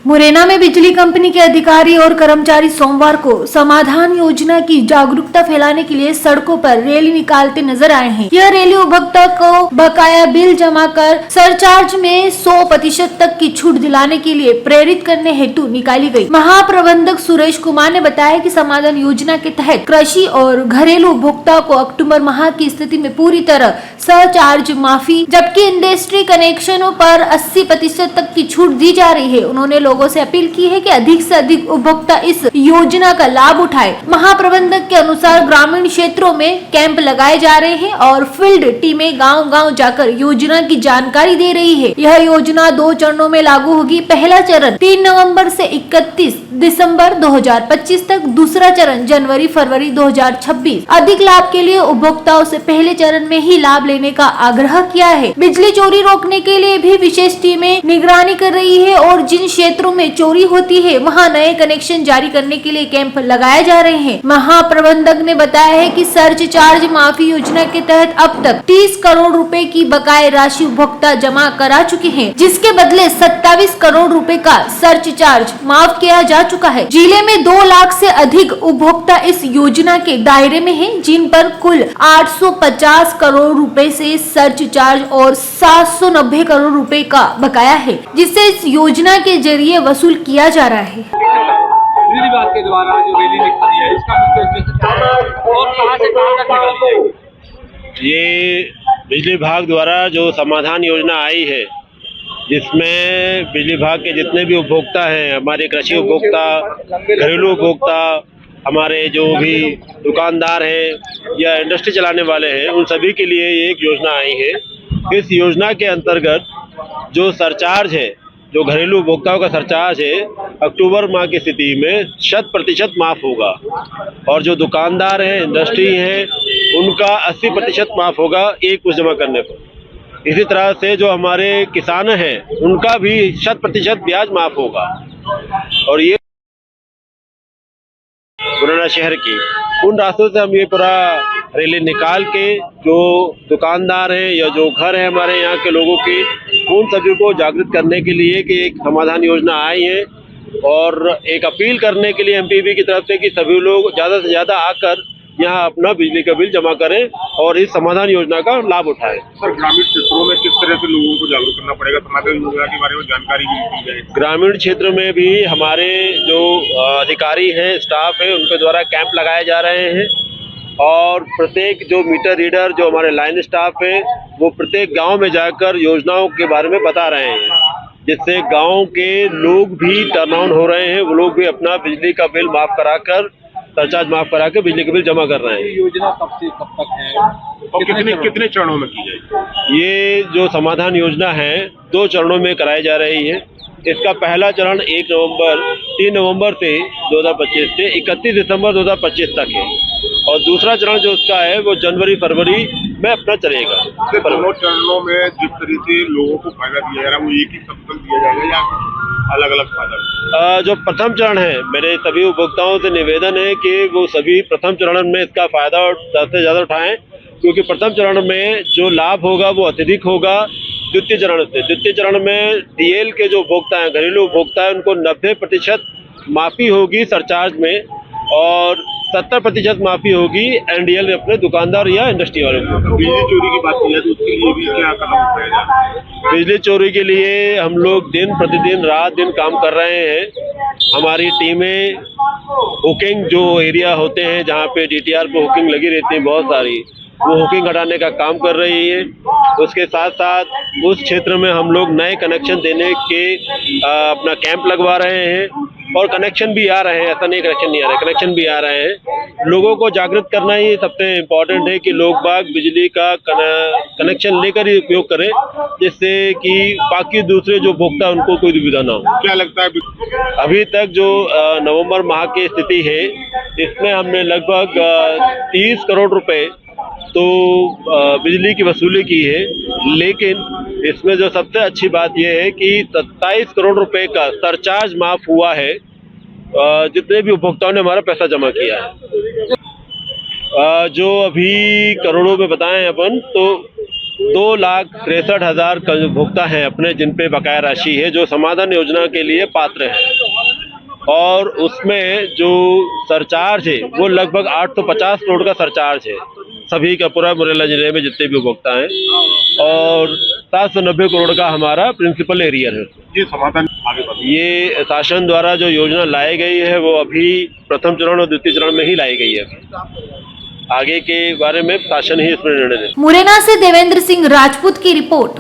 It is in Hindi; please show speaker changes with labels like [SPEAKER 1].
[SPEAKER 1] मुरैना में बिजली कंपनी के अधिकारी और कर्मचारी सोमवार को समाधान योजना की जागरूकता फैलाने के लिए सड़कों पर रैली निकालते नजर आए हैं। यह रैली उपभोक्ता को बकाया बिल जमा कर सरचार्ज में 100% तक की छूट दिलाने के लिए प्रेरित करने हेतु निकाली गई। महाप्रबंधक सुरेश कुमार ने बताया कि समाधान योजना के तहत कृषि और घरेलू उपभोक्ता को अक्टूबर माह की स्थिति में पूरी तरह सरचार्ज माफी, जबकि इंडस्ट्री कनेक्शनों पर 80% तक की छूट दी जा रही है। उन्होंने लोगों से अपील की है कि अधिक से अधिक उपभोक्ता इस योजना का लाभ उठाए। महाप्रबंधक के अनुसार ग्रामीण क्षेत्रों में कैंप लगाए जा रहे हैं और फील्ड टीमें गांव-गांव जाकर योजना की जानकारी दे रही है। यह योजना 2 चरणों में लागू होगी। पहला चरण 3 नवंबर से 31 दिसंबर 2025 तक, दूसरा चरण जनवरी-फरवरी 2026। अधिक लाभ के लिए उपभोक्ताओं से पहले चरण में ही लाभ लेने का आग्रह किया है। बिजली चोरी रोकने के लिए भी विशेष टीमें निगरानी कर रही है और जिन क्षेत्रों में चोरी होती है वहां नए कनेक्शन जारी करने के लिए कैंप लगाए जा रहे हैं। महाप्रबंधक ने बताया है कि सर्च चार्ज माफी योजना के तहत अब तक 30 करोड़ रुपए की बकाया राशि उपभोक्ता जमा करा चुके हैं, जिसके बदले 27 करोड़ रुपए का सर्च चार्ज माफ किया जा चुका है। जिले में 2 लाख से अधिक उपभोक्ता इस योजना के दायरे में हैं, जिन पर कुल 850 करोड़ रुपए से सर्च चार्ज और 790 करोड़ रुपए का बकाया है, जिसे इस योजना के जरिए वसूल किया जा रहा है।
[SPEAKER 2] बिजली विभाग के द्वारा जो रैली निकाली है, इसका मुख्य उद्देश्य क्या है और कहां से कहां तक निकाली जाएगी?
[SPEAKER 3] ये बिजली विभाग द्वारा जो समाधान योजना आई है, जिसमें बिजली विभाग के जितने भी उपभोक्ता हैं, हमारे कृषि उपभोक्ता, घरेलू उपभोक्ता, हमारे जो भी दुकानदार हैं या इंडस्ट्री चलाने वाले हैं, उन सभी के लिए ये एक योजना आई है। इस योजना के अंतर्गत जो सरचार्ज है, जो घरेलू उपभोक्ताओं का सरचार्ज है, अक्टूबर माह की स्थिति में 100% माफ़ होगा और जो दुकानदार हैं, इंडस्ट्री हैं, उनका 80% माफ़ होगा एक कुछ जमा करने पर। इसी तरह से जो हमारे किसान हैं, उनका भी 100% ब्याज माफ़ होगा। और ये मुरैना शहर की उन रास्तों से हम ये पूरा रैली निकाल के जो दुकानदार हैं या जो घर है हमारे यहाँ के लोगों के, उन सभी को जागृत करने के लिए कि एक समाधान योजना आई है और एक अपील करने के लिए एमपीबी की तरफ से कि सभी लोग ज़्यादा से ज़्यादा आकर यहाँ अपना बिजली का बिल जमा करें और इस समाधान योजना का लाभ उठाएं।
[SPEAKER 4] सर, ग्रामीण क्षेत्रों में किस तरह से लोगों को जागरूक करना पड़ेगा, समाधान योजना के बारे में जानकारी भी दी जाए?
[SPEAKER 3] ग्रामीण क्षेत्र में भी हमारे जो अधिकारी हैं, स्टाफ है, उनके द्वारा कैंप लगाए जा रहे हैं और प्रत्येक जो मीटर रीडर, जो हमारे लाइन स्टाफ है, वो प्रत्येक गांव में जाकर योजनाओं के बारे में बता रहे हैं, जिससे गांव के लोग भी टर्न ऑन हो रहे हैं। वो लोग भी अपना बिजली का बिल माफ़ कराकर, सरचार्ज माफ़ करा के बिजली का बिल जमा कर रहे हैं।
[SPEAKER 2] योजना कब से कब तक है
[SPEAKER 4] और कितने चरणों में की जाएगी?
[SPEAKER 3] ये जो समाधान योजना है 2 चरणों में कराई जा रही है। इसका पहला चरण 3 नवंबर से 2025 से 31 दिसंबर 2025 तक है और दूसरा चरण जो उसका है वो जनवरी-फरवरी में अपना चलेगा।
[SPEAKER 4] दोनों चरणों में जिस तरह से लोगों को फायदा दिया जा रहा है, वो एक ही सब दिया जाएगा या अलग अलग फायदा?
[SPEAKER 3] जो प्रथम चरण है, मेरे सभी उपभोक्ताओं से निवेदन है कि वो सभी प्रथम चरण में इसका फायदा ज़्यादा से ज़्यादा उठाएं, क्योंकि प्रथम चरण में जो लाभ होगा वो अत्यधिक होगा द्वितीय चरण से। द्वितीय चरण में डीएल के जो उपभोक्ता हैं, घरेलू उपभोक्ता हैं, उनको 90% माफ़ी होगी सरचार्ज में और 70% माफ़ी होगी एनडीएल में अपने दुकानदार या इंडस्ट्री वालों को।
[SPEAKER 4] बिजली चोरी की बात की जाए तो उसके लिए भी क्या कदम उठाया जा रहा है?
[SPEAKER 3] बिजली चोरी के लिए हम लोग दिन प्रतिदिन रात दिन काम कर रहे हैं। हमारी टीमें हुकिंग जो एरिया होते हैं जहाँ पे डीटीआर पे हुकिंग लगी रहती है बहुत सारी, वो हुकिंग हटाने का काम कर रही है। उसके साथ साथ उस क्षेत्र में हम लोग नए कनेक्शन देने के अपना कैंप लगवा रहे हैं और कनेक्शन भी आ रहे हैं। ऐसा नहीं कनेक्शन नहीं आ रहे, कनेक्शन भी आ रहे हैं। लोगों को जागृत करना ही सबसे इम्पोर्टेंट है कि लोग बाग बिजली का कनेक्शन लेकर ही उपयोग करें, जिससे कि बाकी दूसरे जो उपभोक्ता उनको कोई दुविधा ना हो।
[SPEAKER 4] क्या लगता है
[SPEAKER 3] अभी तक जो नवंबर माह की स्थिति है, इसमें हमने लगभग 30 करोड़ रुपए तो बिजली की वसूली की है, लेकिन इसमें जो सबसे अच्छी बात यह है कि 27 करोड़ रुपए का सरचार्ज माफ़ हुआ है जितने भी उपभोक्ताओं ने हमारा पैसा जमा किया है। जो अभी करोड़ों में बताएं अपन, तो 2,63,000 उपभोक्ता हैं अपने जिन पे बकाया राशि है, जो समाधान योजना के लिए पात्र हैं। और उसमें जो सरचार्ज है वो लगभग 850 करोड़ का सरचार्ज है सभी का, पूरा मुरैना जिले में जितने भी उपभोक्ता हैं। और 790 करोड़ का हमारा प्रिंसिपल एरियर है।
[SPEAKER 4] ये समाधान आगे बढ़े।
[SPEAKER 3] ये शासन द्वारा जो योजना लाई गई है वो अभी प्रथम चरण और द्वितीय चरण में ही लाई गई है। आगे के बारे में शासन ही इसमें निर्णय ले।
[SPEAKER 1] मुरैना से देवेंद्र सिंह राजपूत की रिपोर्ट।